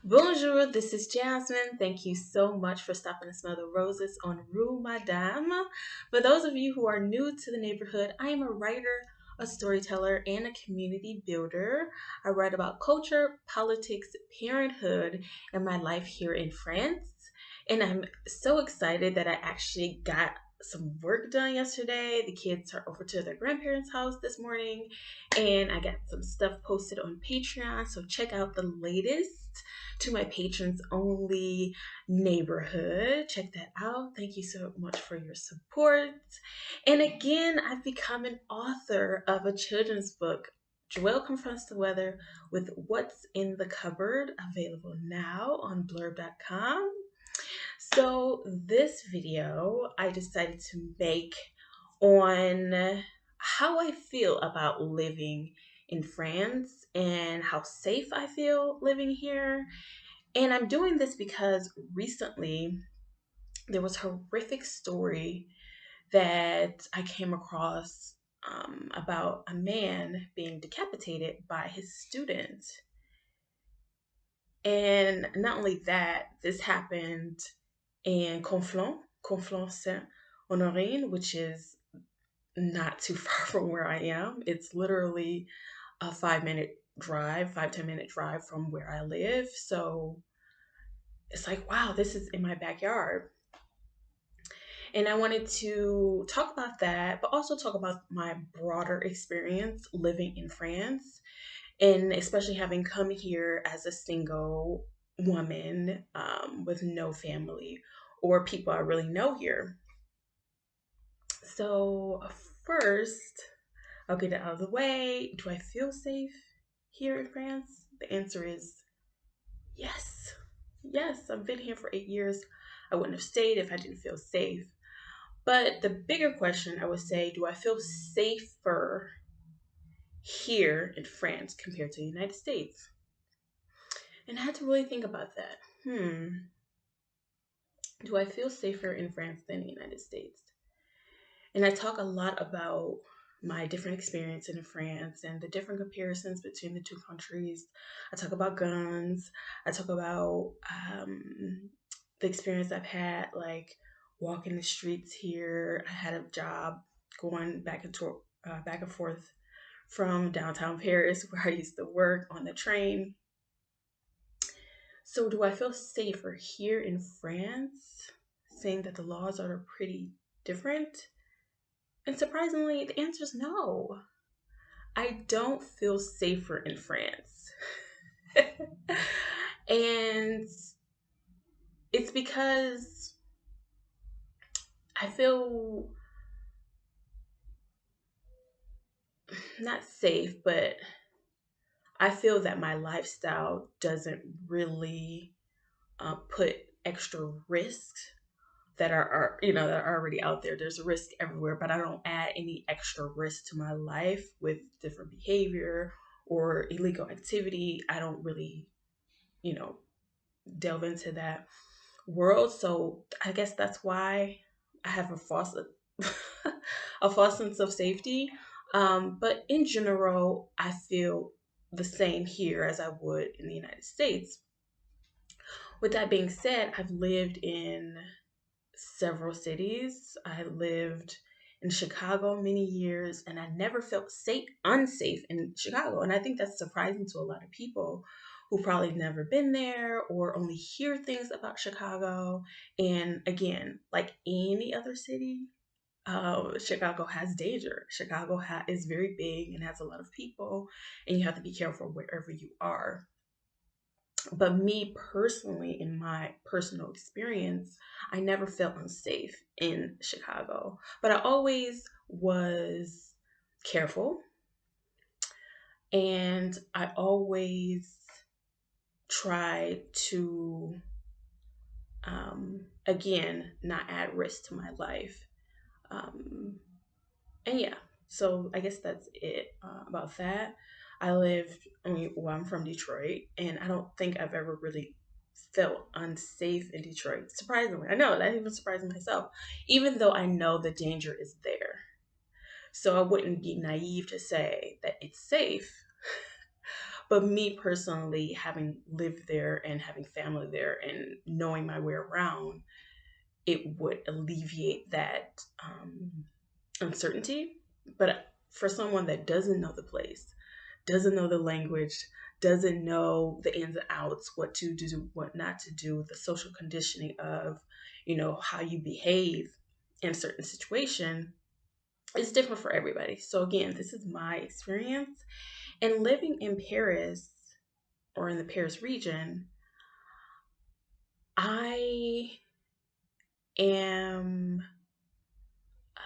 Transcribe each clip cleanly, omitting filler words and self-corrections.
Bonjour, this is Jasmine. Thank you so much for stopping to smell the roses on Rue Madame. For those of you who are new to the neighborhood, I am a writer, a storyteller, and a community builder. I write about culture, politics, parenthood, and my life here in France. And I'm so excited that I actually got some work done yesterday. The kids are over to their grandparents' house this morning, and I got some stuff posted on Patreon. So check out the latest to my patrons only neighborhood. Check that out. Thank you so much for your support. And again, I've become an author of a children's book. Joelle Confronts the Weather with What's in the Cupboard, available now on blurb.com. So, this video I decided to make on how I feel about living in France and how safe I feel living here. And I'm doing this because recently there was a horrific story that I came across about a man being decapitated by his student. And not only that, this happened in Conflans Saint Honorine, which is not too far from where I am. It's literally a 5 minute drive, 5-10 minute drive from where I live. So it's like, wow, this is in my backyard. And I wanted to talk about that, but also talk about my broader experience living in France, and especially having come here as a single woman with no family or people I really know here. So, first, I'll get it out of the way. Do I feel safe here in France? The answer is yes. Yes, I've been here for 8 years. I wouldn't have stayed if I didn't feel safe. But the bigger question, I would say, do I feel safer here in France compared to the United States? And I had to really think about that. Do I feel safer in France than the United States? And I talk a lot about my different experience in France and the different comparisons between the two countries. I talk about guns. I talk about the experience I've had, like walking the streets here. I had a job going back and forth from downtown Paris, where I used to work, on the train. So, do I feel safer here in France, saying that the laws are pretty different? And surprisingly, the answer is no. I don't feel safer in France. And it's because I feel not safe, but I feel that my lifestyle doesn't really put extra risks that are already out there. There's a risk everywhere, but I don't add any extra risk to my life with different behavior or illegal activity. I don't really, you know, delve into that world. So I guess that's why I have a false a false sense of safety. But in general, I feel the same here as I would in the United States. With that being said, I've lived in several cities. I lived in Chicago many years, and I never felt unsafe in Chicago. And I think that's surprising to a lot of people who probably never been there or only hear things about Chicago. And again, like any other city, Chicago has danger. Is very big and has a lot of people, and you have to be careful wherever you are. But me personally, in my personal experience, I never felt unsafe in Chicago. But I always was careful, and I always tried to, again, not add risk to my life. Um, and yeah, so I guess that's it about that. I'm from Detroit, and I don't think I've ever really felt unsafe in Detroit. Surprisingly, I know that even surprising myself, even though I know the danger is there. So I wouldn't be naive to say that it's safe, But me personally, having lived there and having family there and knowing my way around, it would alleviate that uncertainty. But for someone that doesn't know the place, doesn't know the language, doesn't know the ins and outs, what to do, what not to do, the social conditioning of, how you behave in a certain situation, it's different for everybody. So again, this is my experience. And living in Paris or in the Paris region, I am,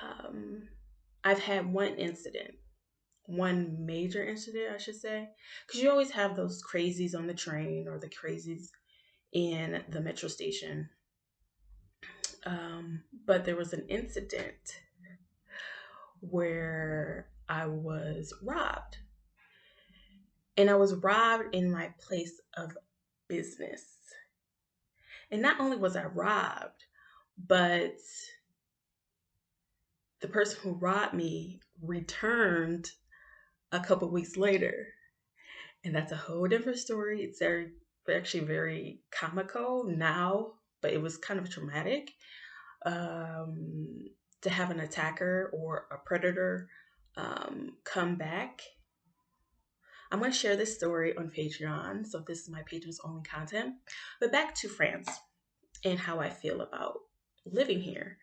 um, I've had one major incident, I should say, because you always have those crazies on the train or the crazies in the metro station. But there was an incident where I was robbed, and I was robbed in my place of business. And not only was I robbed, but the person who robbed me returned a couple weeks later. And that's a whole different story. It's actually very comical now, but it was kind of traumatic um, to have an attacker or a predator come back. I'm going to share this story on Patreon, so this is my patrons only content. But back to France and how I feel about living here.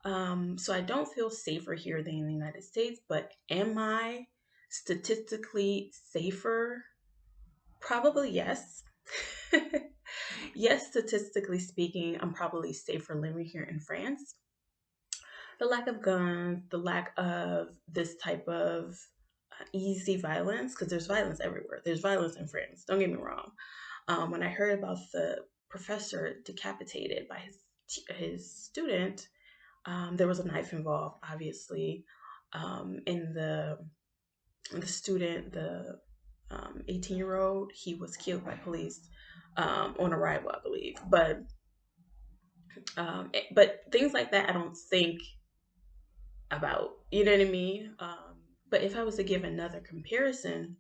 So I don't feel safer here than in the United States, but am I statistically safer? Probably yes. Yes, statistically speaking, I'm probably safer living here in France. The lack of guns, the lack of this type of easy violence, because there's violence everywhere. There's violence in France, don't get me wrong. When I heard about the professor decapitated by his student, there was a knife involved, obviously. In the student, the 18-year-old, he was killed by police on arrival, I believe. But things like that, I don't think about. You know what I mean? But if I was to give another comparison,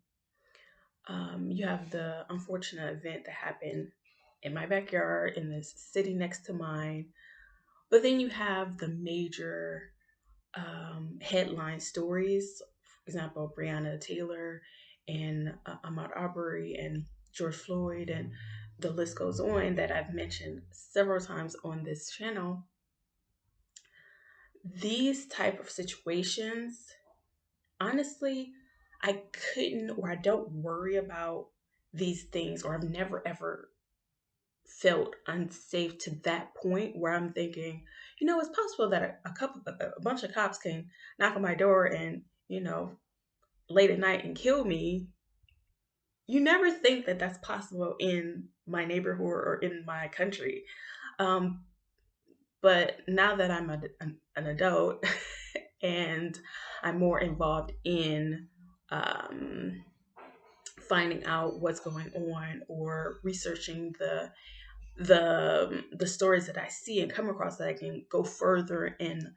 you have the unfortunate event that happened in my backyard in this city next to mine. But then you have the major headline stories, for example, Breonna Taylor and Ahmaud Arbery and George Floyd, and the list goes on that I've mentioned several times on this channel. These type of situations, honestly, I couldn't or I don't worry about these things, or I've never ever felt unsafe to that point where I'm thinking, it's possible that a bunch of cops can knock on my door and, late at night and kill me. You never think that that's possible in my neighborhood or in my country. Um, but now that I'm an adult and I'm more involved in finding out what's going on or researching the stories that I see and come across, that I can go further and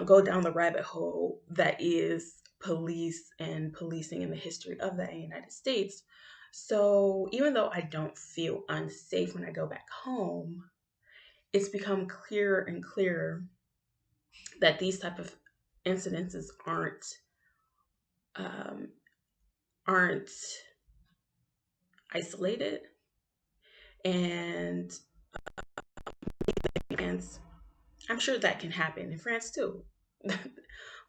go down the rabbit hole that is police and policing in the history of the United States. So even though I don't feel unsafe when I go back home, it's become clearer and clearer that these type of incidences um, aren't isolated, and and I'm sure that can happen in France too.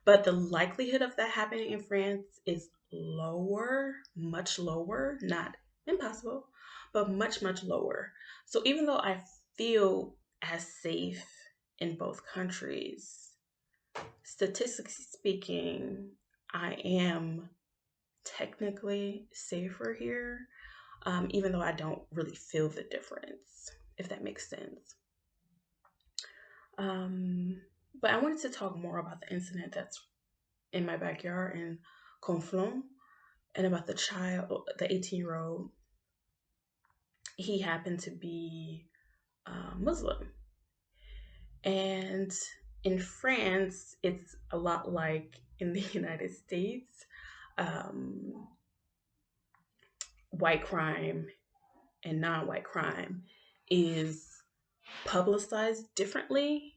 But the likelihood of that happening in France is lower, much lower, not impossible, but much, much lower. So even though I feel as safe in both countries, statistically speaking, I am technically safer here, even though I don't really feel the difference, if that makes sense. Um, but I wanted to talk more about the incident that's in my backyard in Conflans, and about the child, the 18-year-old. He happened to be Muslim. And in France, it's a lot like in the United States. Um, white crime and non-white crime is publicized differently.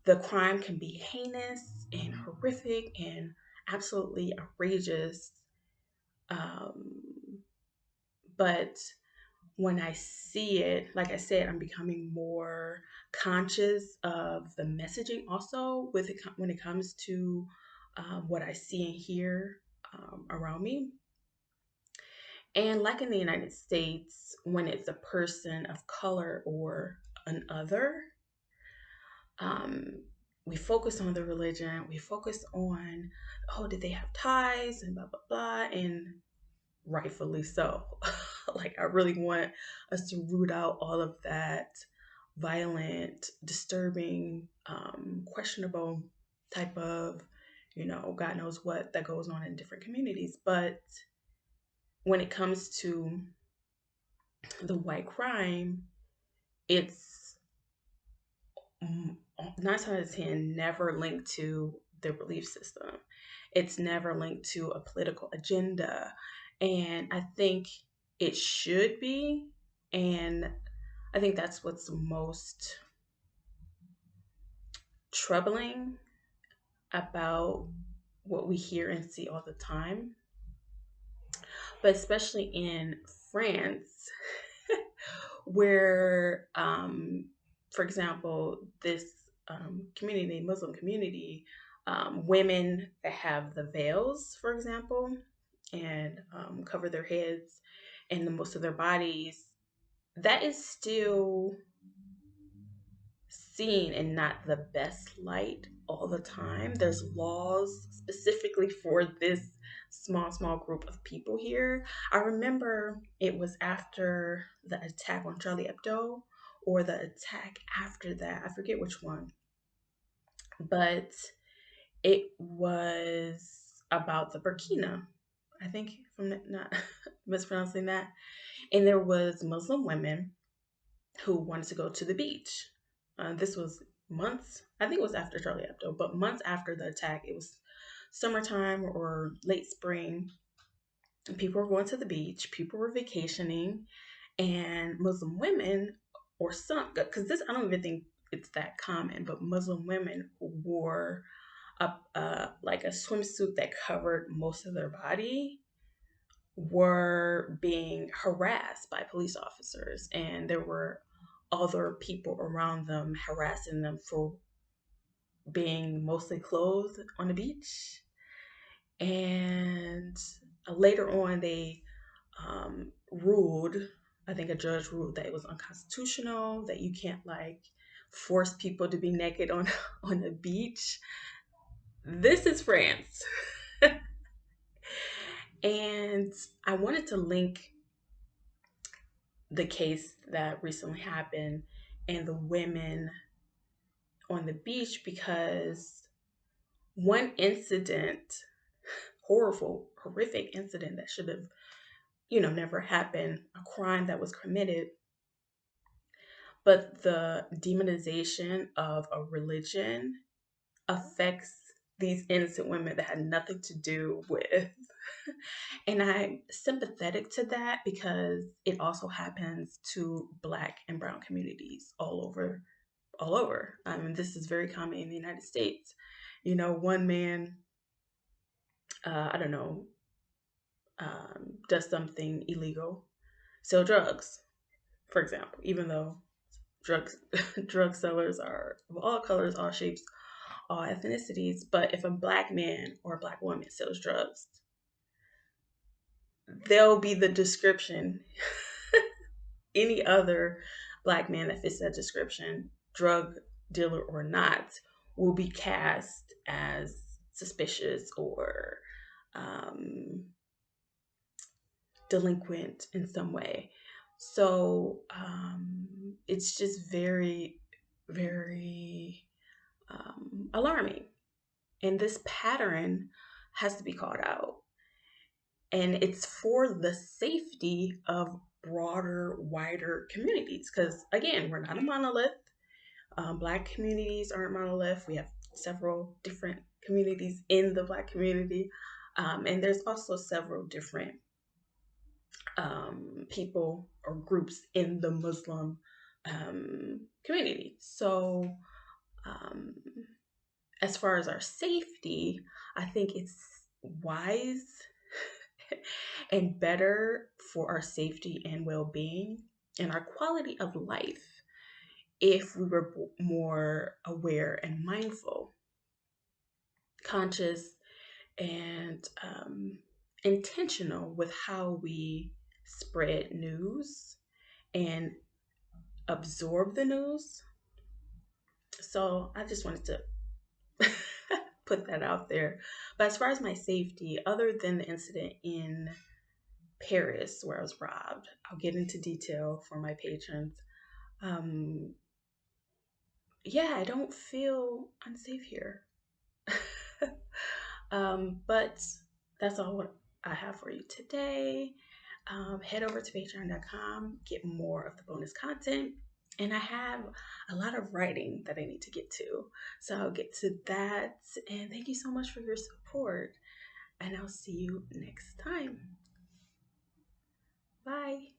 The crime can be heinous and horrific and absolutely outrageous. Um, but when I see it, like I said, I'm becoming more conscious of the messaging also when it comes to what I see and hear around me. And like in the United States, when it's a person of color or an other, um, we focus on the religion, we focus on, oh, did they have ties and blah, blah, blah. And rightfully so. Like, I really want us to root out all of that violent, disturbing, questionable type of, God knows what that goes on in different communities. But when it comes to the white crime, it's mm, 9 times out of 10 never linked to their belief system. It's never linked to a political agenda. And I think it should be. And I think that's what's most troubling about what we hear and see all the time. But especially in France, where, for example, this community, Muslim community, women that have the veils, for example, and cover their heads and most of their bodies, that is still seen in not the best light all the time. There's laws specifically for this small group of people here. I remember it was after the attack on Charlie Hebdo or the attack after that. I forget which one, but it was about the Burkina. I think, if I'm not mispronouncing that. And there was Muslim women who wanted to go to the beach. This was months, I think it was after Charlie Hebdo, but months after the attack. It was summertime or late spring. And people were going to the beach, people were vacationing, and Muslim women, or some, because this, I don't even think it's that common, but Muslim women wore like a swimsuit that covered most of their body, were being harassed by police officers, and there were other people around them harassing them for being mostly clothed on the beach. And later on, they ruled, I think a judge ruled that it was unconstitutional, that you can't like force people to be naked on on the beach. This is France. And I wanted to link the case that recently happened and the women on the beach because one incident, horrific incident that should have, never happened, a crime that was committed, but the demonization of a religion affects these innocent women that had nothing to do with. And I'm sympathetic to that because it also happens to Black and Brown communities all over. I mean, this is very common in the United States. One man, I don't know, does something illegal, sell drugs, for example, even though drugs drug sellers are of all colors, all shapes, all ethnicities. But if a Black man or a Black woman sells drugs, there'll be the description. Any other Black man that fits that description, drug dealer or not, will be cast as suspicious or um, delinquent in some way. So it's just very, very alarming. And this pattern has to be called out. And it's for the safety of broader, wider communities. Because again, we're not a monolith. Black communities aren't monolith. We have several different communities in the Black community. And there's also several different people or groups in the Muslim community. So, um, as far as our safety, I think it's wise and better for our safety and well being and our quality of life if we were more aware and mindful, conscious, and intentional with how we spread news and absorb the news. So I just wanted to put that out there. But as far as my safety, other than the incident in Paris where I was robbed, I'll get into detail for my patrons. Um, yeah, I don't feel unsafe here. But that's all what I have for you today. Head over to patreon.com, get more of the bonus content. And I have a lot of writing that I need to get to. So I'll get to that. And thank you so much for your support. And I'll see you next time. Bye.